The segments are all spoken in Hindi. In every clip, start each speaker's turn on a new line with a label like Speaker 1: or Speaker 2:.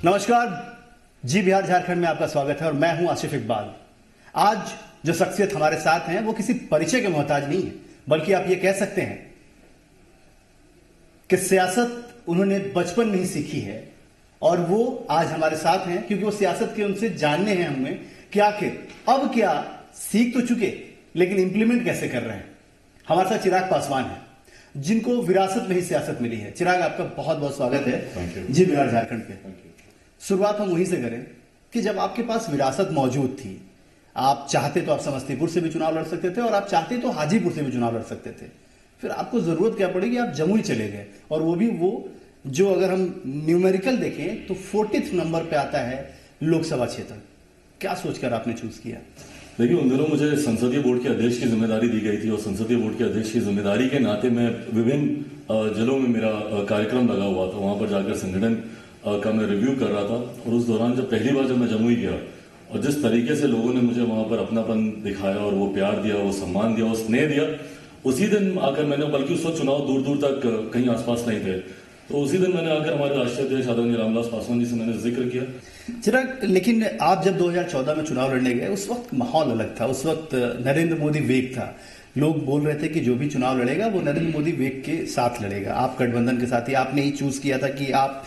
Speaker 1: नमस्कार जी, बिहार झारखंड में आपका स्वागत है और मैं हूं आसिफ इकबाल। आज जो शख्सियत हमारे साथ हैं वो किसी परिचय के मोहताज नहीं है, बल्कि आप ये कह सकते हैं कि सियासत उन्होंने बचपन में ही सीखी है और वो आज हमारे साथ हैं क्योंकि वो सियासत के उनसे जानने हैं हमें कि आखिर अब क्या सीख तो चुके लेकिन इंप्लीमेंट कैसे कर रहे हैं। हमारे साथ चिराग पासवान है जिनको विरासत में ही सियासत मिली है। चिराग, आपका बहुत बहुत स्वागत है जी बिहार झारखंड पे। शुरुआत हम वहीं से करें कि जब आपके पास विरासत मौजूद थी, आप चाहते तो आप समस्तीपुर से भी चुनाव लड़ सकते थे और आप चाहते तो हाजीपुर से भी चुनाव लड़ सकते थे। फिर आपको जरूरत क्या पड़ी कि आप जमुई चले गए, और वो भी वो जो अगर हम न्यूमेरिकल देखें तो 40th नंबर पे आता है लोकसभा क्षेत्र। क्या सोचकर आपने चूज किया?
Speaker 2: देखिए, उन दिनों मुझे संसदीय बोर्ड के अध्यक्ष की जिम्मेदारी दी गई थी और संसदीय बोर्ड के अध्यक्ष की जिम्मेदारी के नाते मैं विभिन्न जिलों में मेरा कार्यक्रम लगा हुआ था। वहां पर जाकर संगठन का मैं रिव्यू कर रहा था और उस दौरान जब पहली बार मैं जमुई गया और जिस तरीके से लोगों ने मुझे वहां पर अपनापन दिखाया और वो प्यार दिया, वो सम्मान दिया, वो स्नेह दिया, उसी दिन आकर मैंने, बल्कि उस वक्त चुनाव दूर दूर तक कहीं आसपास नहीं थे, तो उसी दिन मैंने आकर हमारे राष्ट्रीय अध्यक्ष आदरणीय रामविलास पासवान जी से मैंने जिक्र किया।
Speaker 1: चिराग, लेकिन आप जब 2014 में चुनाव लड़ने गए उस वक्त माहौल अलग था। उस वक्त नरेंद्र मोदी वेग था। लोग बोल रहे थे कि जो भी चुनाव लड़ेगा वो नरेंद्र मोदी वेग के साथ लड़ेगा। आप गठबंधन के साथ ही आपने ही चूज किया था कि आप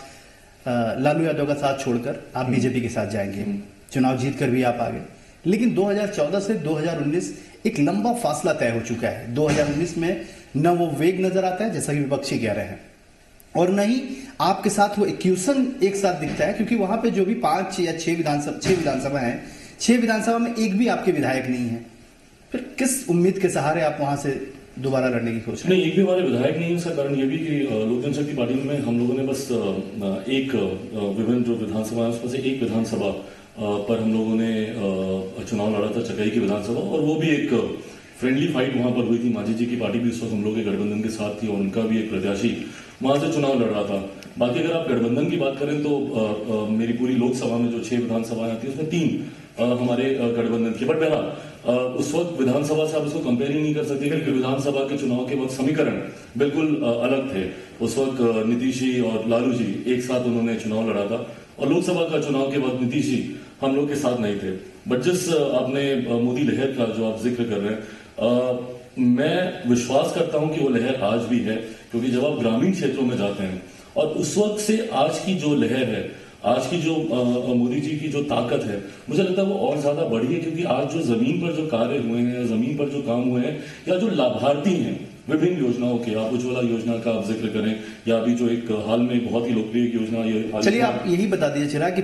Speaker 1: लालू यादव का साथ छोड़कर आप बीजेपी के साथ जाएंगे। चुनाव जीतकर भी आप आ गए, लेकिन 2014 से 2019 एक लंबा फासला तय हो चुका है। 2019 में न वो वेग नजर आता है जैसा कि विपक्षी कह रहे हैं, और न ही आपके साथ वो इक्यूशन एक साथ दिखता है, क्योंकि वहां पे जो भी 5 या 6 विधानसभा हैं, 6 विधानसभा में एक भी आपके विधायक नहीं है। फिर किस उम्मीद के सहारे आप वहां से दोबारा लड़ने की कोशिश?
Speaker 2: नहीं, एक भी हमारे विधायक नहीं है। इसका कारण ये भी कि लोक जनशक्ति पार्टी में हम लोगों ने बस एक विभिन्न जो विधानसभा है उसमें से एक विधानसभा पर हम लोगों ने चुनाव लड़ा था, चकाई की विधानसभा, और वो भी एक फ्रेंडली फाइट वहां पर हुई थी। मांझी जी की पार्टी भी उस वक्त हम लोग के गठबंधन के साथ थी और उनका भी एक प्रत्याशी वहां से चुनाव लड़ रहा था। बाकी अगर आप गठबंधन की बात करें तो मेरी पूरी लोकसभा में जो 6 विधानसभाएं आती है उसमें 3 हमारे गठबंधन की। बट बहरहाल उस वक्त विधानसभा से आप इसको कंपेयर ही नहीं कर सकते क्योंकि विधानसभा के चुनाव के वक्त समीकरण बिल्कुल अलग थे। उस वक्त नीतीश जी और लालू जी एक साथ उन्होंने चुनाव लड़ा था और लोकसभा का चुनाव के वक्त नीतीश जी हम लोग के साथ नहीं थे। बट जिस आपने मोदी लहर का जो आप जिक्र कर रहे हैं, मैं विश्वास करता हूं कि वो लहर आज भी है, क्योंकि जब आप ग्रामीण क्षेत्रों में जाते हैं और उस वक्त से आज की जो लहर है, आज की जो मोदी जी की जो ताकत है, मुझे लगता है वो और ज्यादा बढ़ी है, क्योंकि आज जो जमीन पर जो कार्य हुए हैं, जमीन पर जो काम हुए हैं, या जो लाभार्थी हैं विभिन्न योजनाओं के, आप उज्ज्वला योजना का आप जिक्र करें या अभी जो एक हाल में बहुत ही लोकप्रिय योजना, ये
Speaker 1: चलिए आप यही बता दीजिए चिराग कि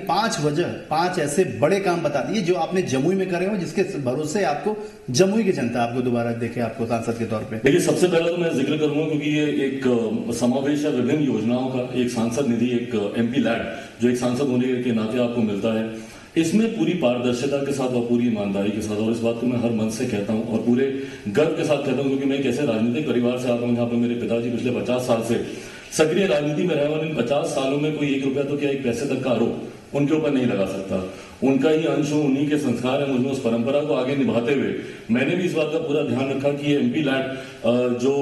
Speaker 1: 5 ऐसे बड़े काम बता दिए जो आपने जमुई में करे हो, जिसके भरोसे आपको जमुई की जनता आपको दोबारा देखे, आपको सांसद के तौर पे।
Speaker 2: देखिए, सबसे पहले तो मैं जिक्र करूंगा क्योंकि ये एक समावेश है विभिन्न योजनाओं का, एक सांसद निधि, एक MP लैड जो एक सांसद होने के नाते आपको मिलता है। इसमें पूरी पारदर्शिता के साथ और पूरी ईमानदारी के साथ, और इस बात को मैं हर मन से कहता हूं और पूरे गर्व के साथ कहता हूं, क्योंकि मैं एक ऐसे राजनीतिक परिवार से आता हूं जहां पर मेरे पिताजी पिछले 50 साल से सक्रिय राजनीति में रहे और इन 50 सालों में कोई 1 रुपया तो क्या 1 पैसे तक का आरोप उनके ऊपर नहीं लगा सकता। उनका ही अंश हो, उन्हीं के संस्कार है मुझमें, उस परंपरा को आगे निभाते हुए मैंने भी इस बात का पूरा ध्यान रखा कि ये MP लैड जो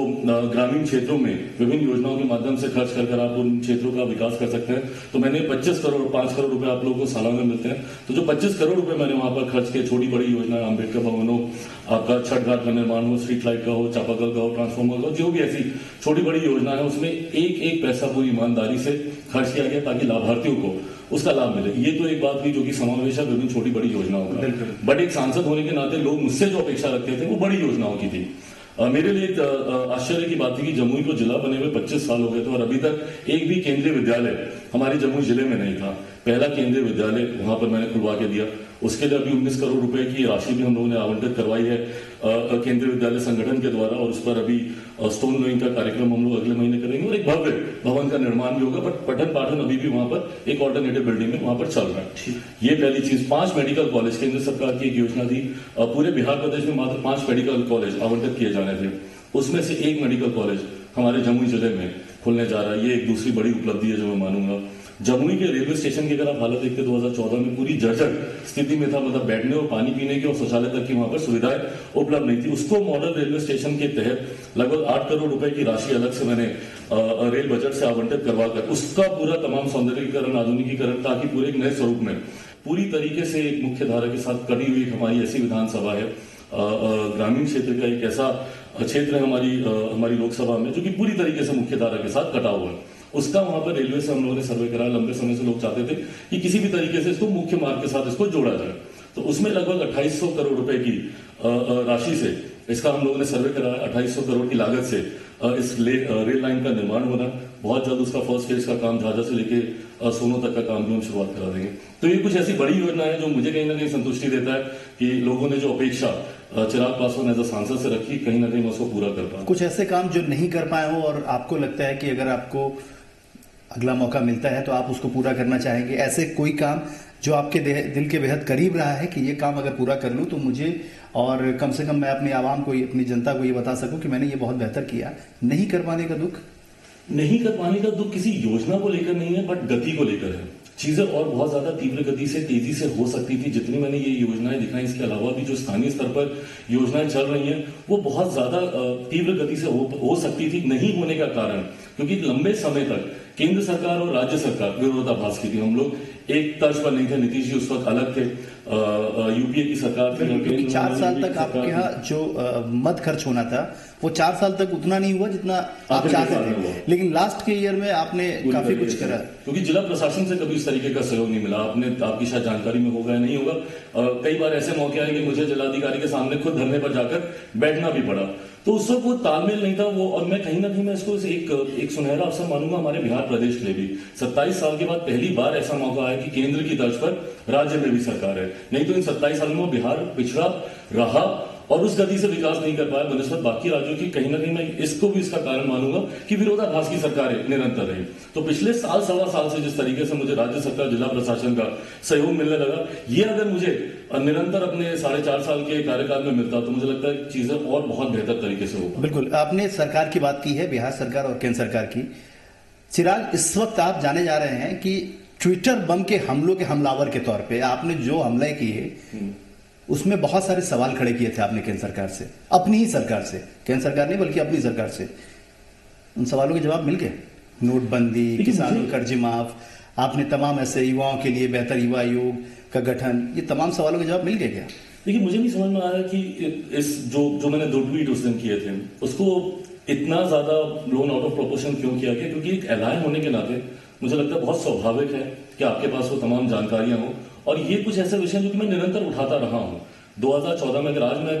Speaker 2: ग्रामीण क्षेत्रों में विभिन्न योजनाओं के माध्यम से खर्च कर आप उन क्षेत्रों का विकास कर सकते हैं। तो मैंने 5 करोड़ रुपए आप लोगों को सालाना मिलते हैं, तो जो 25 करोड़ रुपए मैंने वहां पर खर्च किए, छोटी बड़ी योजना, अम्बेडकर भवन हो, आपका छठ घाट का निर्माण हो, स्ट्रीट लाइट का हो, चापाकल का हो, ट्रांसफॉर्मर का हो, जो भी ऐसी छोटी बड़ी योजना है उसमें एक पैसा पूरी ईमानदारी से खर्च किया गया ताकि लाभार्थियों को उसका लाभ मिले। ये तो एक बात हुई जो कि समावेश है विभिन्न छोटी बड़ी योजनाओं का। बट एक सांसद होने के नाते लोग मुझसे जो अपेक्षा रखते थे वो बड़ी योजनाओं की थी। मेरे लिए आश्चर्य की बात थी कि जमुई को जिला बने हुए 25 साल हो गए थे और अभी तक एक भी केंद्रीय विद्यालय हमारे जमुई जिले में नहीं था। पहला केंद्रीय विद्यालय वहां पर मैंने खुलवा के दिया। उसके लिए अभी 19 करोड़ रुपए की राशि भी हम लोगों ने आवंटित करवाई है केंद्रीय विद्यालय संगठन के द्वारा, और उस पर अभी स्टोन लोइंग का कार्यक्रम हम लोग अगले महीने करेंगे और एक भव्य भवन का निर्माण भी होगा। बट पठन पाठन अभी भी वहां पर एक ऑल्टरनेटिव बिल्डिंग में वहां पर चल रहा है। ये पहली चीज। 5 मेडिकल कॉलेज, केंद्र सरकार की एक योजना थी, पूरे बिहार प्रदेश में मात्र 5 मेडिकल कॉलेज आवंटित किए जाने थे, उसमें से एक मेडिकल कॉलेज हमारे जमुई जिले में खुलने जा रहा है। ये एक दूसरी बड़ी उपलब्धि है जो मैं मानूंगा। जमुई के रेलवे स्टेशन की अगर आप हालत देखते 2014 में पूरी जर्जर स्थिति में था, मतलब बैठने और पानी पीने की और शौचालय तक की वहां पर सुविधाएं उपलब्ध नहीं थी। उसको मॉडल रेलवे स्टेशन के तहत लगभग 8 करोड़ रुपए की राशि अलग से मैंने रेल बजट से आवंटित करवाकर उसका पूरा तमाम सौंदर्यीकरण, आधुनिकीकरण, ताकि पूरे एक नए स्वरूप में पूरी तरीके से एक मुख्य धारा के साथ कटी हुई हमारी ऐसी विधानसभा है, ग्रामीण क्षेत्र का एक ऐसा क्षेत्र है हमारी लोकसभा में जो कि पूरी तरीके से मुख्य धारा के साथ कटा हुआ है। उसका वहां पर रेलवे से हम लोगों ने सर्वे कराया। लंबे समय से लोग चाहते थे कि किसी भी तरीके से इसको मुख्य मार्ग के साथ इसको जोड़ा जाए, तो उसमें लगभग 2800 करोड़ रुपए की राशि से इसका हम लोगों ने सर्वे कराया। 2800 करोड़ की लागत से इस रेल लाइन का निर्माण होना, बहुत जल्द उसका फर्स्ट फेज का काम झाझा से लेके सोनो तक का काम भी हम शुरुआत करा देंगे। तो ये कुछ ऐसी बड़ी योजना है जो मुझे कहीं ना कहीं संतुष्टि देता है कि लोगों ने जो अपेक्षा चिराग पासवान एज अ सांसद से रखी, कहीं ना कहीं मैं उसको पूरा कर पाऊं।
Speaker 1: कुछ ऐसे काम जो नहीं कर पाए हो और आपको लगता है कि अगर आपको अगला मौका मिलता है तो आप उसको पूरा करना चाहेंगे, ऐसे कोई काम जो आपके दिल के बेहद करीब रहा है कि ये काम अगर पूरा कर लूं तो मुझे, और कम से कम मैं अपनी आवाम को, अपनी जनता को ये बता सकूं कि मैंने ये बहुत बेहतर किया। नहीं कर पाने का दुख?
Speaker 2: नहीं कर पाने का दुख किसी योजना को लेकर नहीं है, बट गति को लेकर है। चीजें और बहुत ज्यादा तीव्र गति से, तेजी से हो सकती थी। जितनी मैंने ये योजनाएं दिखाई, इसके अलावा भी जो स्थानीय स्तर पर योजनाएं चल रही हैं वो बहुत ज्यादा तीव्र गति से हो सकती थी। नहीं होने का कारण क्योंकि लंबे समय तक केंद्र सरकार और राज्य सरकार विरोधाभास की थी। हम लोग एक तर्ज पर नहीं थे। नीतीश जी उस वक्त अलग थे, यूपीए की सरकार थी।
Speaker 1: क्योंकि 4 साल तक आपके यहाँ जो मत खर्च होना था वो 4 साल तक उतना नहीं हुआ जितना आप चाहते थे, लेकिन लास्ट के ईयर में आपने काफी कुछ करा।
Speaker 2: क्योंकि जिला प्रशासन से कभी इस तरीके का सहयोग नहीं मिला। आपकी शायद जानकारी में होगा या नहीं होगा, कई बार ऐसे मौके आए कि मुझे जिलाधिकारी के सामने खुद धरने पर जाकर बैठना भी पड़ा। तो उस वक्त वो तालमेल नहीं था वो, और मैं कहीं ना कहीं मैं इसको एक सुनहरा अवसर मानूंगा हमारे बिहार प्रदेश के लिए भी। 27 साल के बाद पहली बार ऐसा मौका आया कि केंद्र की तर्ज पर राज्य में भी सरकार है। नहीं तो इन 27 साल में बिहार पिछड़ा रहा और उस गति से विकास नहीं कर पाया बनस्पत बाकी राज्यों की। कहीं ना कहीं मैं इसको भी इसका कारण मानूंगा कि विरोधाभास की सरकारें निरंतर रही। तो पिछले सवा साल से जिस तरीके से मुझे राज्य सरकार, जिला प्रशासन का सहयोग मिलने लगा, ये अगर मुझे निरंतर अपने 4.5 साल के कार्यकाल में मिलता तो मुझे लगता है चीजें और बहुत बेहतर तरीके से होगा।
Speaker 1: बिल्कुल, आपने सरकार की बात की है, बिहार सरकार और केंद्र सरकार की। चिराग, इस वक्त आप जाने जा रहे हैं कि ट्विटर बम के हमलों के हमलावर के तौर पे आपने जो हमले किए उसमें बहुत सारे सवाल खड़े किए थे आपने केंद्र सरकार से, अपनी ही सरकार से, केंद्र सरकार नहीं बल्कि अपनी सरकार से। उन सवालों के जवाब मिल गए? नोटबंदी, किसानों कर्ज माफ, आपने तमाम ऐसे युवाओं के लिए बेहतर युवा आयोग का गठन, ये तमाम सवालों के जवाब मिल गए क्या?
Speaker 2: देखिए, मुझे नहीं समझ में आया कि इस जो मैंने 2 ट्वीट उस दिन किए थे उसको इतना ज्यादा ब्लोन आउट ऑफ प्रोपोर्शन क्यों किया गया? क्योंकि एक एलाय होने के नाते मुझे लगता है बहुत स्वाभाविक है कि आपके पास वो तमाम जानकारियां हो, और ये कुछ ऐसे विषय जो कि मैं निरंतर उठाता रहा हूं। 2014 में, अगर आज मैं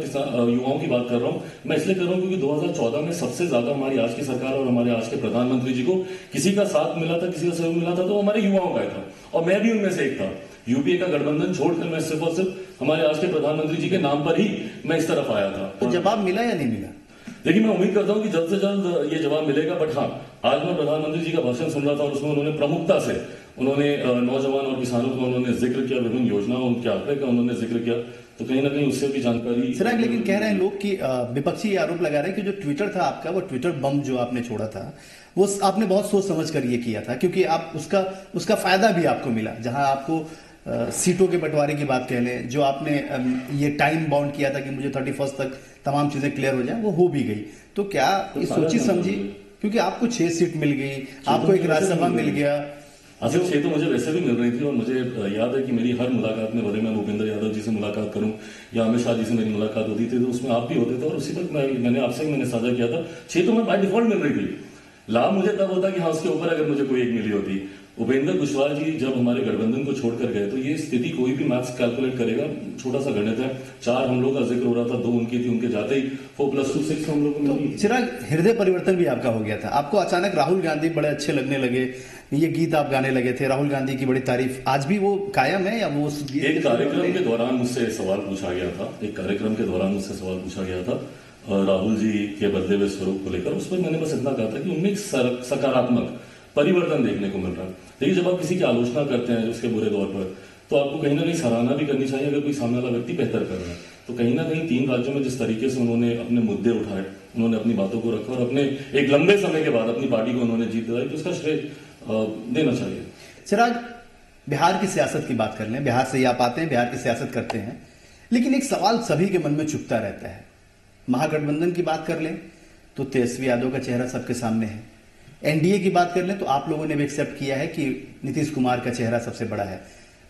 Speaker 2: युवाओं की बात कर रहा हूं, मैं इसलिए कर रहा हूं क्योंकि 2014 में सबसे ज्यादा हमारी आज की सरकार और हमारे आज के प्रधानमंत्री जी को किसी का साथ मिला था, किसी का सहयोग मिला था, तो हमारे युवाओं का था, और मैं भी उनमें से एक था। यूपीए का गठबंधन छोड़कर मैं सिर्फ और सिर्फ हमारे आज के प्रधानमंत्री जी के नाम पर ही मैं इस तरफ आया था।
Speaker 1: तो जवाब मिला या नहीं मिला?
Speaker 2: देखिए, मैं उम्मीद करता हूं कि जल्द से जल्द ये जवाब मिलेगा। बट हाँ, आज मैं प्रधानमंत्री जी का भाषण सुन रहा था और उसमें उन्होंने प्रमुखता से नौजवान और किसानों को उन्होंने जिक्र किया, विभिन्न योजनाओं, उनके आंकड़े का उन्होंने जिक्र किया, तो कहीं ना कहीं उससे भी जानकारी।
Speaker 1: सर, लेकिन कह रहे हैं लोग कि विपक्षी आरोप लगा रहे हैं कि जो ट्विटर था आपका, वो ट्विटर बम जो आपने छोड़ा था, वो आपने बहुत सोच समझ कर ये किया था, क्योंकि आप उसका फायदा भी आपको मिला। जहां आपको सीटों के बंटवारे की बात कह लें, जो आपने ये टाइम बाउंड किया था कि मुझे 31 तक तमाम चीजें क्लियर हो जाए, वो हो भी गई। तो क्या सोची समझी? क्योंकि आपको 6 सीट मिल गई, आपको एक राज्यसभा मिल गया।
Speaker 2: असल 6 तो मुझे वैसे भी मिल रही थी, और मुझे याद है कि मेरी हर मुलाकात में, भले मैं भूपेंद्र यादव जी से मुलाकात करूं या अमित शाह जी से मेरी मुलाकात होती थी, तो उसमें आप भी होते थे, और उसी वक्त मैंने आपसे मैंने साझा किया था 6 तो मैं बाय डिफॉल्ट मिल रही थी। लाभ मुझे तब होता कि हाँ, उसके ऊपर अगर मुझे कोई एक मिली होती। उपेंद्र कुशवाहा जी जब हमारे गठबंधन को छोड़कर गए तो ये स्थिति कोई भी मैथ्स कैलकुलेट करेगा, छोटा सा गणित है। 4 हम लोगों का जिक्र हो रहा था, 2 उनकी थी, उनके जाते ही 4+2 6 हम लोग को मिली।
Speaker 1: चिराग, हृदय परिवर्तन भी आपका हो गया था। आपको अचानक राहुल गांधी बड़े अच्छे लगने लगे, ये गीत आप गाने लगे थे, राहुल गांधी की बड़ी तारीफ, आज भी वो कायम है या वो?
Speaker 2: एक कार्यक्रम के दौरान मुझसे सवाल पूछा गया था, राहुल जी के बदले हुए स्वरूप को लेकर। उस पर मैंने बस इतना कहा था कि उनमें एक सकारात्मक परिवर्तन देखने को मिल रहा है। देखिए, जब आप किसी की आलोचना करते हैं उसके बुरे दौर पर, तो आपको कहीं ना कहीं सराहना भी करनी चाहिए अगर कोई सामने वाला व्यक्ति बेहतर कर रहा है। तो कहीं ना कहीं 3 राज्यों में जिस तरीके से उन्होंने अपने मुद्दे उठाए, उन्होंने अपनी बातों को रखा और अपने एक लंबे समय के बाद अपनी पार्टी को उन्होंने जीत दिलाई, तो उसका श्रेय देना चाहिए।
Speaker 1: चिराग, बिहार की सियासत की बात कर लें, बिहार से ही आप आते हैं, बिहार की सियासत करते हैं, लेकिन एक सवाल सभी के मन में चुभता रहता है। महागठबंधन की बात कर लें तो तेजस्वी यादव का चेहरा सबके सामने है। एनडीए की बात कर लें तो आप लोगों ने भी एक्सेप्ट किया है कि नीतीश कुमार का चेहरा सबसे बड़ा है।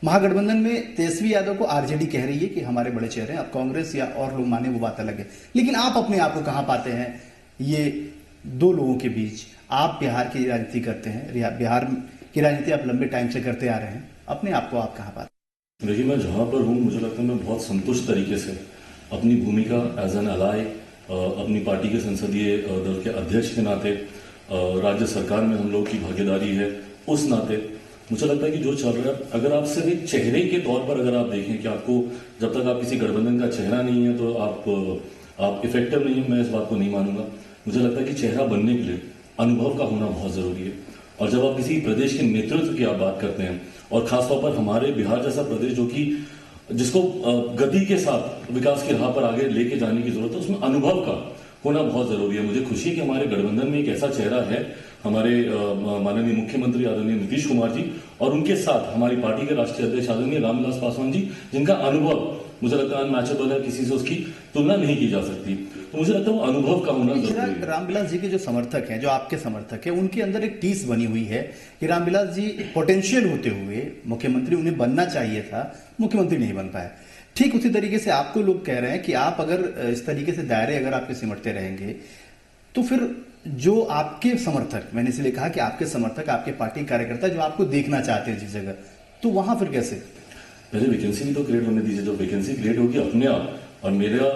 Speaker 1: महागठबंधन में तेजस्वी यादव को आरजेडी कह रही है कि हमारे बड़े चेहरे हैं, अब कांग्रेस या और लोग माने वो बात अलग है, लेकिन आप अपने आप को कहां पाते हैं ये दो लोगों के बीच? आप बिहार की राजनीति करते हैं, बिहार की राजनीति आप लंबे टाइम से करते आ रहे हैं, अपने आप को आप कहां पाते हैं?
Speaker 2: देखिए, मैं जहां पर हूं मुझे लगता है मैं बहुत संतुष्ट तरीके से अपनी भूमिका एज एन अलाय, अपनी पार्टी के संसदीय दल के अध्यक्ष के नाते, राज्य सरकार में हम लोग की भागीदारी है उस नाते मुझे लगता है कि जो चल रहा है, अगर आप सिर्फ एक चेहरे के तौर पर अगर आप देखें कि आपको जब तक आप किसी गठबंधन का चेहरा नहीं है तो आप इफेक्टिव नहीं है, मैं इस बात को नहीं मानूंगा। मुझे लगता है कि चेहरा बनने के लिए अनुभव का होना बहुत जरूरी है। और जब आप किसी प्रदेश के नेतृत्व की आप बात करते हैं, और खासतौर पर हमारे बिहार जैसा प्रदेश जो कि जिसको गति के साथ विकास की राह पर आगे लेके जाने की जरूरत है, उसमें अनुभव का होना बहुत जरूरी है। मुझे खुशी है कि हमारे गठबंधन में एक ऐसा चेहरा है, हमारे माननीय मुख्यमंत्री आदरणीय नीतीश कुमार जी, और उनके साथ हमारी पार्टी के राष्ट्रीय अध्यक्ष आदरणीय रामविलास पासवान जी, जिनका अनुभव मुझे लगता है अनमैचेबल है, किसी से उसकी तुलना नहीं की जा सकती। तो मुझे लगता है वो अनुभव का होना जरूरी है।
Speaker 1: रामविलास जी के जो समर्थक हैं, जो आपके समर्थक हैं, उनके अंदर एक टीस बनी हुई है कि रामविलास जी पोटेंशियल होते हुए मुख्यमंत्री उन्हें बनना चाहिए था, मुख्यमंत्री नहीं बन पाए। ठीक उसी तरीके से आपको लोग कह रहे हैं कि आप अगर इस तरीके से दायरे अगर आपके सिमटते रहेंगे तो फिर जो आपके समर्थक, मैंने इसलिए कहा कि आपके समर्थक, आपके पार्टी कार्यकर्ता जो आपको देखना चाहते हैं जिस जगह, तो वहां फिर कैसे?
Speaker 2: पहले वैकेंसी भी तो क्रिएट होने दीजिए। जो वैकेंसी क्रिएट होगी अपने आप, और मेरा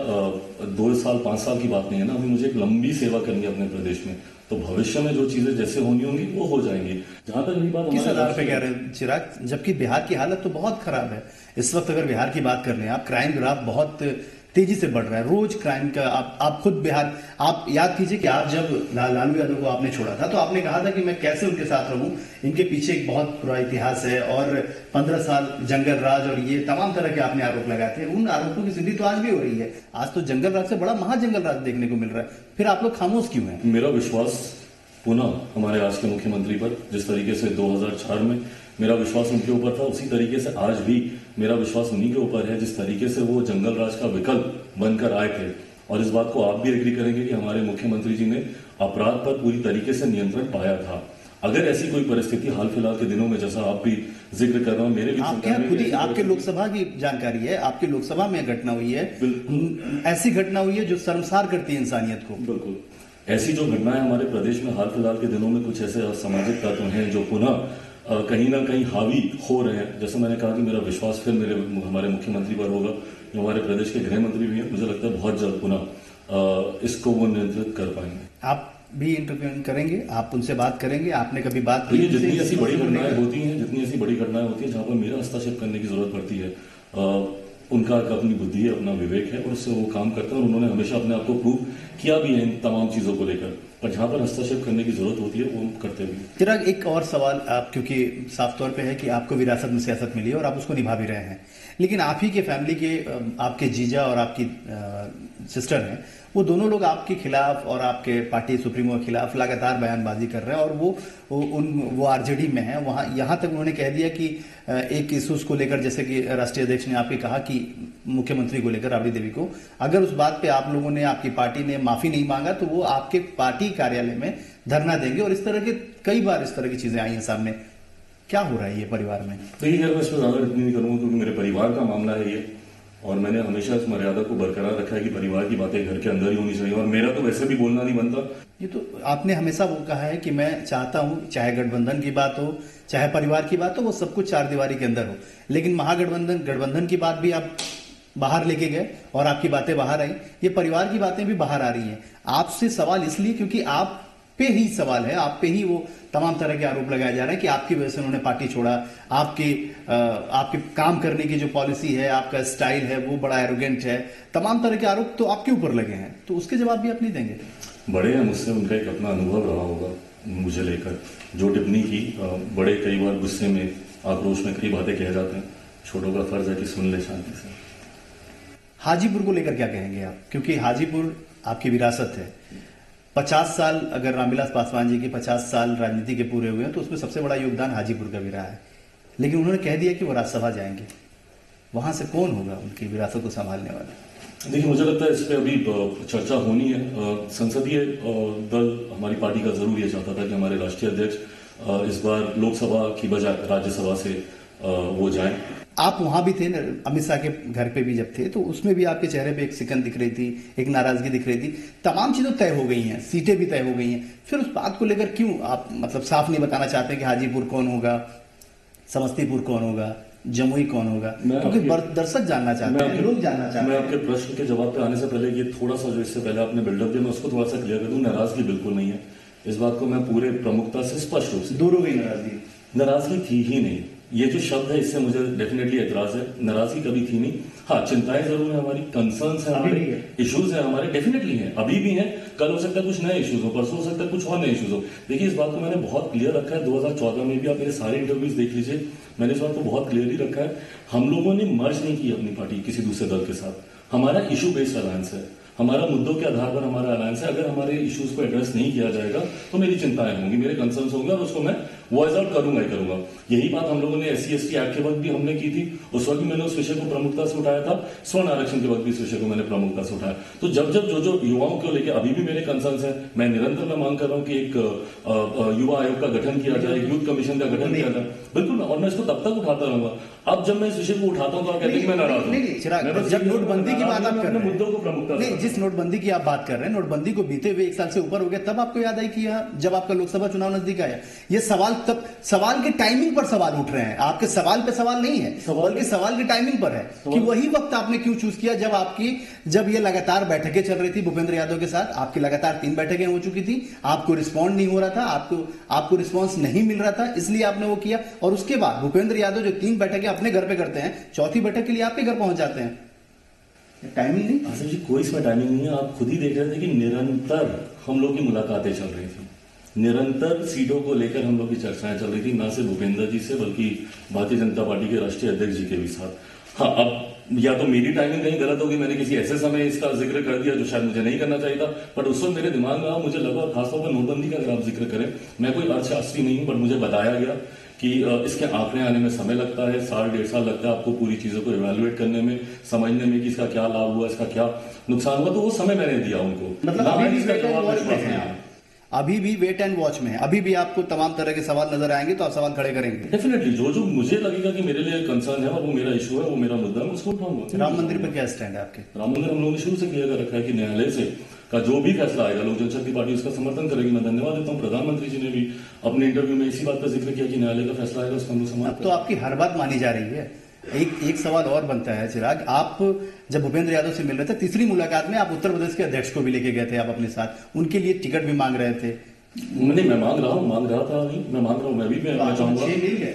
Speaker 2: 2 साल 5 साल की बात नहीं है ना, अभी मुझे एक लंबी सेवा करनी है अपने प्रदेश में, तो भविष्य में जो चीजें जैसे होनी होंगी वो हो जाएंगी। जहां तक मेरी बात,
Speaker 1: किस आधार पे कह रहे हैं चिराग? जबकि बिहार की हालत तो बहुत खराब है इस वक्त। अगर बिहार की बात कर लें आप, क्राइम ग्राफ बहुत तेजी से बढ़ रहा है, रोज क्राइम का। आप खुद बिहार, आप याद कीजिए कि आप जब लालू यादव को आपने छोड़ा था तो आपने कहा था कि मैं कैसे उनके साथ रहूं, इनके पीछे एक बहुत बुरा इतिहास है, और 15 साल जंगल राज और ये तमाम तरह के आपने आरोप लगाए थे। उन आरोपों की सिद्धि तो आज भी हो रही है। आज तो जंगल राज से बड़ा महाजंगल राज देखने को मिल रहा है, फिर आप लोग खामोश क्यों हैं?
Speaker 2: मेरा विश्वास पुनः हमारे आज के मुख्यमंत्री पर, जिस तरीके से 2004 में मेरा विश्वास उनके ऊपर था, उसी तरीके से आज भी मेरा विश्वास उन्हीं के ऊपर है, जिस तरीके से वो जंगल राज का विकल्प बनकर आए थे। और इस बात को आप भी एग्री करेंगे कि हमारे मुख्यमंत्री जी ने अपराध पर पूरी तरीके से नियंत्रण पाया था। अगर ऐसी कोई परिस्थिति हाल फिलहाल के दिनों में, जैसा आप भी जिक्र कर रहे हो, मेरे भी
Speaker 1: खुद ही आपके लोकसभा की जानकारी है, आपके लोकसभा में घटना हुई है, ऐसी घटना हुई है जो शर्मसार करती है इंसानियत को।
Speaker 2: बिल्कुल ऐसी जो घटनाएं हमारे प्रदेश में हाल फिलहाल के दिनों में, कुछ ऐसे असामाजिक तत्व हैं जो पुनः कहीं ना कहीं हावी हो रहे हैं। जैसे मैंने कहा कि मेरा विश्वास फिर हमारे मुख्यमंत्री पर होगा, जो हमारे प्रदेश के गृह मंत्री भी हैं। मुझे लगता है बहुत जल्द पुनः इसको वो नियंत्रित कर पाएंगे।
Speaker 1: आप भी इंटरव्यू करेंगे, आप उनसे बात करेंगे? आपने कभी बात
Speaker 2: की? जितनी ऐसी बड़ी घटनाएं होती हैं जहां पर मेरा हस्तक्षेप करने की जरूरत पड़ती है, उनका अपनी बुद्धि है, अपना विवेक है, और उससे वो काम करते हैं, और उन्होंने हमेशा अपने आप को प्रूव किया भी है इन तमाम चीजों को लेकर। पर जहां पर हस्तक्षेप करने की जरूरत होती है वो करते भी।
Speaker 1: चिराग, एक और सवाल, आप क्योंकि साफ तौर पे है कि आपको विरासत में सियासत मिली है और आप उसको निभा भी रहे हैं, लेकिन आप ही के फैमिली के, आपके जीजा और आपकी सिस्टर हैं, वो दोनों लोग आपके खिलाफ और आपके पार्टी सुप्रीमो के खिलाफ लगातार बयानबाजी कर रहे हैं, और वो आरजेडी में है। वहाँ यहाँ तक उन्होंने कह दिया कि एक इशूज को लेकर, जैसे कि राष्ट्रीय अध्यक्ष ने आपके कहा कि मुख्यमंत्री को लेकर, राबड़ी देवी को, अगर उस बात पे आप लोगों ने, आपकी पार्टी ने माफी नहीं मांगा तो वो आपके पार्टी कार्यालय में धरना देंगे, और इस तरह के कई बार इस तरह की चीजें आई हैं सामने। क्या हो रहा है ये परिवार में?
Speaker 2: देखिए यार, मैं इस पर ज्यादा टिप्पणी नहीं करूंगा क्योंकि मेरे परिवार का मामला है ये, और मैंने हमेशा इस मर्यादा को बरकरार रखा है कि परिवार की बातें घर के अंदर ही होनी चाहिए, और मेरा तो वैसे भी बोलना नहीं बनता।
Speaker 1: ये तो आपने हमेशा वो कहा है कि मैं चाहता हूं चाहे गठबंधन की बात हो, चाहे परिवार की बात हो, वो सब कुछ 4 दीवारी के अंदर हो। लेकिन गठबंधन की बात भी आप बाहर लेके गए और आपकी बातें बाहर आई, ये परिवार की बातें भी बाहर आ रही हैं। आपसे सवाल इसलिए क्योंकि आप पे ही सवाल है, आप पे ही वो तमाम तरह के आरोप लगाए जा रहे हैं कि आपकी वजह से उन्होंने पार्टी छोड़ा, आपके काम करने की जो पॉलिसी है, आपका स्टाइल है, वो बड़ा एरोगेंट है, तमाम तरह के आरोप तो आपके ऊपर लगे हैं, तो उसके जवाब भी आप नहीं देंगे?
Speaker 2: बड़े हैं मुझसे, उनका एक अपना अनुभव रहा होगा मुझे लेकर, जो टिप्पणी की। बड़े कई बार गुस्से में, आक्रोश में कई बातें कह जाते हैं, छोटों का फर्ज है कि सुन ले शांति से।
Speaker 1: हाजीपुर को लेकर क्या कहेंगे आप? क्योंकि हाजीपुर आपकी विरासत है, 50 साल अगर रामविलास पासवान जी के 50 साल राजनीति के पूरे हुए हैं तो उसमें सबसे बड़ा योगदान हाजीपुर का भी रहा है, लेकिन उन्होंने कह दिया कि वो राज्यसभा जाएंगे। वहां से कौन होगा उनकी विरासत को संभालने वाला?
Speaker 2: देखिए, मुझे लगता है इस पे अभी चर्चा होनी है। संसदीय दल हमारी पार्टी का जरूर ये चाहता था कि हमारे राष्ट्रीय अध्यक्ष इस बार लोकसभा की बजाय राज्यसभा से वो जाएं।
Speaker 1: आप वहां भी थे, अमित शाह के घर पे भी जब थे, तो उसमें भी आपके चेहरे पे एक सिकन दिख रही थी, एक नाराजगी दिख रही थी। तमाम चीजें तय हो गई हैं, सीटें भी तय हो गई हैं, फिर उस बात को लेकर क्यों आप मतलब साफ नहीं बताना चाहते कि हाजीपुर कौन होगा, समस्तीपुर कौन होगा, जमुई कौन होगा? क्योंकि दर्शक जानना चाहते हैं, लोग जानना चाहते हैं।
Speaker 2: मैं आपके प्रश्न के जवाब पे आने से पहले ये थोड़ा सा जो इससे पहले आपने बिल्डअप दिया, मैं उसको थोड़ा सा क्लियर कर दूं। नाराजगी बिल्कुल नहीं है, इस बात को मैं पूरे प्रमुखता से स्पष्ट रूप से,
Speaker 1: दूर हो गई नाराजगी?
Speaker 2: नाराजगी थी ही नहीं। ये जो शब्द है इससे मुझे डेफिनेटली एतराज है। नाराजगी कभी थी नहीं। हाँ, चिंताएं जरूर है हमारी, कंसर्न्स है हमारे, इश्यूज है हमारे, डेफिनेटली हैं, अभी भी हैं। कल हो सकता है कुछ नए इश्यूज हो, परसों हो सकता है कुछ और नए इश्यूज हो। देखिए, इस बात को मैंने बहुत क्लियर रखा है। 2014 में भी आप मेरे सारे इंटरव्यूज देख लीजिए, मैंने इस बात को बहुत क्लियरली रखा है। हम लोगों ने मर्ज नहीं की अपनी पार्टी किसी दूसरे दल के साथ। हमारा इशू बेस्ड अलायंस है, हमारा मुद्दों के आधार पर हमारा अलायंस है। अगर हमारे इश्यूज को एड्रेस नहीं किया जाएगा तो मेरी चिंताएं होंगी, मेरे कंसर्न्स होंगे, और उसको मैं वॉइस आउट करूंगा ही करूंगा। यही बात हम लोगों ने SC/ST एक्ट के वक्त भी हमने की थी। उस वक्त भी मैंने उस विषय को प्रमुखता से उठाया था। स्वर्ण आरक्षण के वक्त भी इस विषय को मैंने प्रमुखता से उठाया। तो जब जब जो युवाओं को लेकर अभी भी मेरे कंसर्न्स है, मैं निरंतर मैं मांग कर रहा हूं कि एक युवा आयोग का गठन किया जाए, यूथ कमीशन का गठन किया जाए। बिल्कुल, और मैं इसको तब तक उठाता रहूंगा। अब जब मैं इस विषय को उठाता हूं तो आप कहते हैं कि मैं नाराज हूं।
Speaker 1: जब नोटबंदी की बात आप कर रहे हैं,
Speaker 2: मुद्दों को प्रमुखता
Speaker 1: नहीं, जिस नोटबंदी की आप बात कर रहे हैं, नोटबंदी को बीते हुए 1 साल से ऊपर हो गया, तब आपको याद आई कि जब आपका लोकसभा चुनाव नजदीक आया, ये सवाल तब सवाल के टाइमिंग पर सवाल उठ रहे हैं। आपके सवाल पे सवाल नहीं है, बल्कि सवाल की टाइमिंग पर है कि वही वक्त आपने क्यों चूज किया जब ये लगातार बैठकें चल रही थी भूपेंद्र यादव के साथ। आपकी लगातार 3 बैठकें हो चुकी थी, आपको रिस्पॉन्ड नहीं हो रहा था, आपको रिस्पॉन्स नहीं मिल रहा था, इसलिए आपने वो किया। और उसके बाद भूपेंद्र यादव जो 3 बैठकें अपने घर पे करते हैं, चौथी बैठक के लिए आपके घर पहुंच जाते हैं। टाइमिंग नहीं,
Speaker 2: आसिफ जी, कोई इसमें टाइमिंग नहीं है। आप खुद ही देख रहे थे कि निरंतर हम लोग की मुलाकातें चल रही थी, निरंतर सीटों को लेकर हम लोग की चर्चाएं चल रही थी, ना सिर्फ भूपेंद्र जी से बल्कि भारतीय जनता पार्टी के राष्ट्रीय अध्यक्ष जी के भी साथ। हाँ, अब या तो मेरी टाइमिंग कहीं गलत होगी, मैंने किसी ऐसे समय इसका जिक्र कर दिया जो शायद मुझे नहीं करना चाहिए था, बट उस वक्त मेरे दिमाग में मुझे लगा, और खासतौर पर नोटबंदी का अगर आप जिक्र करें, मैं कोई अर्थशास्त्री नहीं हूं, बट मुझे बताया गया कि इसके आंकड़े आने में समय लगता है, 1.5 साल लगता है आपको पूरी चीजों को इवेल्युएट करने में, समझने में कि इसका क्या लाभ हुआ, इसका क्या नुकसान हुआ। तो वो समय मैंने दिया उनको।
Speaker 1: मतलब अभी भी वेट एंड वॉच में है, अभी भी आपको तमाम तरह के सवाल नजर आएंगे तो आप सवाल खड़े करेंगे।
Speaker 2: डेफिनेटली, जो मुझे लगेगा कि मेरे लिए कंसर्न है और वो मेरा इशू है, वो मेरा मुद्दा है, उसको उठाऊंगा।
Speaker 1: राम मंदिर पर क्या स्टैंड है आपके?
Speaker 2: राम मंदिर हम लोगों ने शुरू से क्लियर कर रखा है कि न्यायालय से का जो भी फैसला आएगा, लोक जनशक्ति पार्टी उसका समर्थन करेगी। मैं धन्यवाद देता हूँ, प्रधानमंत्री जी ने भी अपने इंटरव्यू में इसी बात का जिक्र किया कि न्यायालय का फैसला आएगा उसका हम लोग समर्थन।
Speaker 1: तो आपकी हर बात मानी जा रही है। एक सवाल और बनता है चिराग, आप जब भूपेंद्र यादव से मिल रहे थे, तीसरी मुलाकात में आप उत्तर प्रदेश के अध्यक्ष को भी लेके गए थे आप अपने साथ, उनके लिए टिकट भी मांग रहे थे।
Speaker 2: नहीं, मैं मांग रहा था नहीं, मैं मांग रहा हूँ, मैं भी मैं चाहूंगा।
Speaker 1: मिल गए।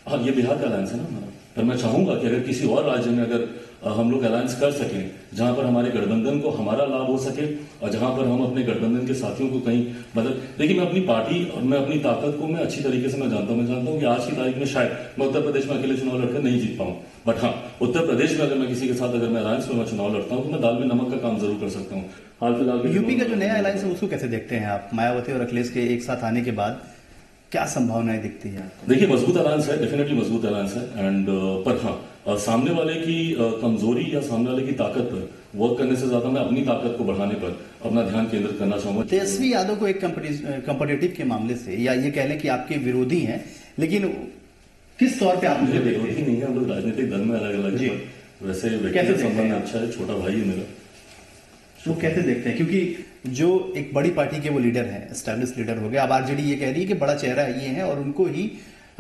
Speaker 2: हाँ, ये बिहार का अलायंस है ना हमारा, पर मैं चाहूंगा कि अगर किसी और राज्य में अगर हम लोग अलायंस कर सकें जहां पर हमारे गठबंधन को हमारा लाभ हो सके और जहां पर हम अपने गठबंधन के साथियों को कहीं मतलब, देखिए, मैं अपनी पार्टी और मैं अपनी ताकत को मैं अच्छी तरीके से मैं जानता हूं कि आज की तारीख में शायद मैं उत्तर प्रदेश में अकेले चुनाव लड़कर नहीं जीत पाऊं, बट हाँ, उत्तर प्रदेश में अगर मैं किसी के साथ अगर मैं अलायंस में मैं चुनाव लड़ता हूं तो मैं दाल में नमक का काम जरूर कर सकता हूँ। हाल फिलहाल
Speaker 1: यूपी का जो नया अलायंस है उसको कैसे देखते हैं आप? मायावती और अखिलेश के एक साथ आने के बाद क्या संभावनाएं दिखती है?
Speaker 2: देखिए, मजबूत अलायंस है, डेफिनेटली मजबूत अलायंस है, एंड पर हाँ, सामने वाले की कमजोरी या सामने वाले की ताकत पर वर्क करने से ज्यादा मैं अपनी ताकत को बढ़ाने पर अपना ध्यान केंद्रित करना चाहूंगा।
Speaker 1: तेजस्वी यादव को एक कंपटीटिव के मामले से, या ये कह लें कि आपके विरोधी हैं, लेकिन किस तौर पे आप?
Speaker 2: विरोधी नहीं है, हम लोग राजनीतिक दल में अलग अलग है, वैसे व्यक्तिगत संबंध अच्छा है, छोटा भाई है मेरा।
Speaker 1: वो कैसे देखते हैं? क्योंकि जो एक बड़ी पार्टी के वो लीडर हैं, एस्टैब्लिश लीडर हो गए, अब आरजेडी ये कह रही है कि बड़ा चेहरा ये है और उनको ही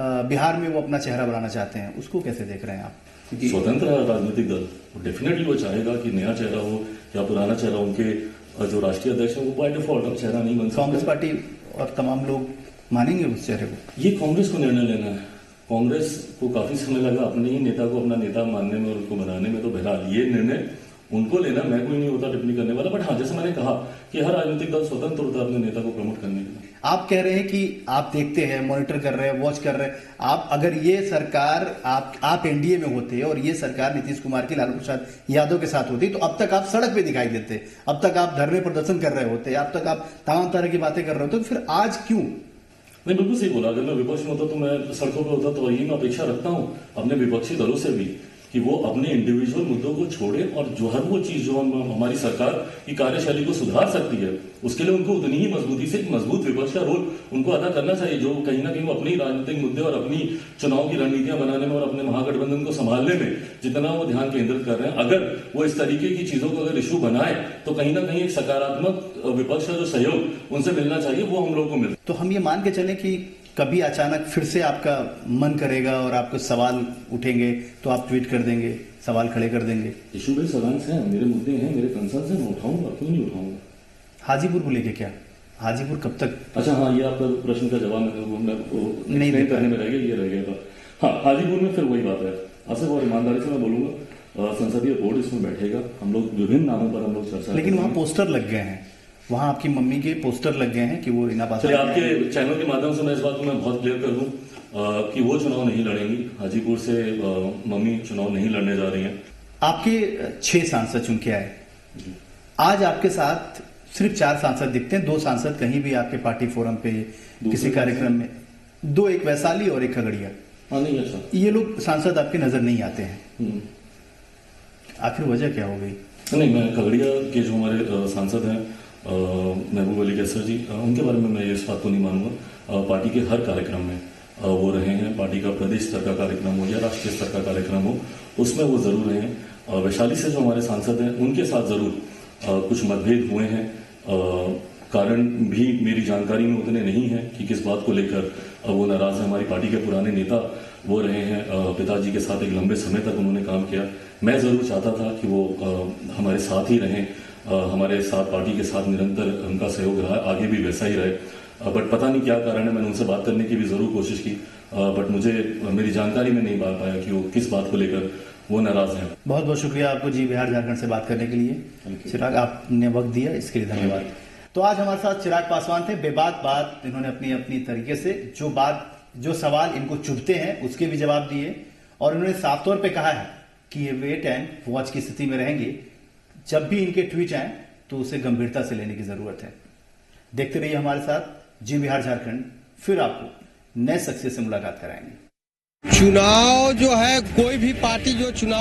Speaker 1: बिहार में वो अपना चेहरा बनाना चाहते हैं, उसको कैसे देख रहे हैं आप?
Speaker 2: स्वतंत्र राजनीतिक दल डेफिनेटली वो चाहेगा कि नया चेहरा हो या पुराना चेहरा, उनके जो राष्ट्रीय अध्यक्ष है वो बाय डिफॉल्ट अब चेहरा नहीं बन सकता।
Speaker 1: कांग्रेस पार्टी और तमाम लोग मानेंगे उस चेहरे को?
Speaker 2: ये कांग्रेस को निर्णय लेना है। कांग्रेस को काफी समय लगा अपने ही नेता को अपना नेता मानने में और उनको बनाने में, तो बहरहाल ये निर्णय उनको लेना, मैं कोई नहीं होता टिप्पणी करने वाला, बट हाँ, जैसे मैंने कहा कि हर राजनीतिक दल स्वतंत्र होता है अपने नेता को प्रमोट करने के लिए।
Speaker 1: आप कह रहे हैं कि आप देखते हैं, मॉनिटर कर रहे हैं, वॉच कर रहे हैं। आप अगर ये सरकार आप एनडीए में होते और ये सरकार नीतीश कुमार की लालू प्रसाद यादव के साथ होती, तो अब तक आप सड़क पे दिखाई देते, अब तक आप धरने प्रदर्शन कर रहे होते, अब तक आप तमाम तरह की बातें कर रहे होते, तो फिर आज क्यों?
Speaker 2: नहीं, बिल्कुल सही बोला। अगर मैं विपक्ष में होता तो मैं सड़कों पर होता। तो यही मैं अपेक्षा रखता हूं अपने विपक्षी दलों से भी कि वो अपने इंडिविजुअल मुद्दों को छोड़े और जो हर वो चीज जो हमारी सरकार की कार्यशैली को सुधार सकती है, उसके लिए उनको उतनी ही मजबूती से एक मजबूत विपक्ष का रोल उनको अदा करना चाहिए, जो कहीं ना कहीं वो अपनी राजनीतिक मुद्दे और अपनी चुनाव की रणनीतियां बनाने में और अपने महागठबंधन को संभालने में जितना वो ध्यान केंद्रित कर रहे हैं, अगर वो इस तरीके की चीजों को अगर इशू बनाए तो कहीं ना कहीं एक सकारात्मक विपक्ष का जो सहयोग उनसे मिलना चाहिए वो हम लोग को मिले।
Speaker 1: तो हम ये मान के चलें कि कभी अचानक फिर से आपका मन करेगा और आपको सवाल उठेंगे तो आप ट्वीट कर देंगे, सवाल खड़े कर देंगे?
Speaker 2: इशू बेस्ड सवाल हैं, मेरे मुद्दे हैं, मेरे कंसर्न हैं, मैं उठाऊंगा, क्यों नहीं उठाऊंगा।
Speaker 1: हाजीपुर को लेके क्या? हाजीपुर कब तक?
Speaker 2: अच्छा, हाँ, ये आपका प्रश्न का जवाब
Speaker 1: नहीं दे
Speaker 2: करने में रह गया, ये रह गया था। हाँ, हाजीपुर में फिर वही बात है। आसिफ, और ईमानदारी से मैं बोलूंगा, संसदीय बोर्ड इसमें बैठेगा, हम लोग विभिन्न नामों पर हम लोग चर्चा।
Speaker 1: लेकिन वहां पोस्टर लग गए हैं, वहां आपकी मम्मी के पोस्टर लग गए हैं कि वो इनाबाद।
Speaker 2: चलिए, आपके चैनल के माध्यम से मैं इस बात को मैं बहुत क्लियर कर दूं कि वो चुनाव नहीं लड़ेंगी। हाजीपुर से मम्मी चुनाव नहीं लड़ने जा रही हैं।
Speaker 1: आपके 6 सांसद चुन के आए, आज आपके साथ सिर्फ 4 सांसद दिखते हैं, 2 सांसद कहीं भी आपके पार्टी फोरम पे किसी कार्यक्रम में, 2 एक वैशाली और एक खगड़िया।
Speaker 2: हाँ, नहीं, अच्छा,
Speaker 1: ये लोग सांसद आपके नजर नहीं आते हैं, आखिर वजह क्या हो गई?
Speaker 2: नहीं, मैं खगड़िया के जो हमारे सांसद हैं महबूब अली कैसर जी, उनके बारे में मैं इस बात को नहीं मानूंगा। पार्टी के हर कार्यक्रम में वो रहे हैं, पार्टी का प्रदेश स्तर का कार्यक्रम हो या राष्ट्रीय स्तर का कार्यक्रम हो, उसमें वो जरूर रहे हैं। वैशाली से जो हमारे सांसद हैं उनके साथ जरूर कुछ मतभेद हुए हैं, कारण भी मेरी जानकारी में उतने नहीं है कि किस बात को लेकर वो नाराज है। हमारी पार्टी के पुराने नेता वो रहे हैं, पिताजी के साथ एक लंबे समय तक उन्होंने काम किया। मैं जरूर चाहता था कि वो हमारे साथ ही रहें, हमारे साथ पार्टी के साथ निरंतर उनका सहयोग रहा, आगे भी वैसा ही रहे। बट पता नहीं क्या कारण है, मैंने उनसे बात करने की भी जरूर कोशिश की, बट मुझे मेरी जानकारी में नहीं बात पाया कि वो किस बात को लेकर वो नाराज हैं।
Speaker 1: बहुत बहुत शुक्रिया आपको जी बिहार झारखंड से बात करने के लिए। चिराग, आपने वक्त दिया, इसके लिए धन्यवाद। तो आज हमारे साथ चिराग पासवान थे। बेबाक बात इन्होंने अपनी अपनी तरीके से जो सवाल इनको चुभते हैं उसके भी जवाब दिए, और इन्होंने साफ तौर पे कहा है कि ये वेट एंड वॉच की स्थिति में रहेंगे। जब भी इनके ट्वीट आए तो उसे गंभीरता से लेने की जरूरत है। देखते रहिए हमारे साथ जी बिहार झारखंड, फिर आपको नए शख्सियत से मुलाकात कराएंगे।
Speaker 3: चुनाव जो है, कोई भी पार्टी जो चुनाव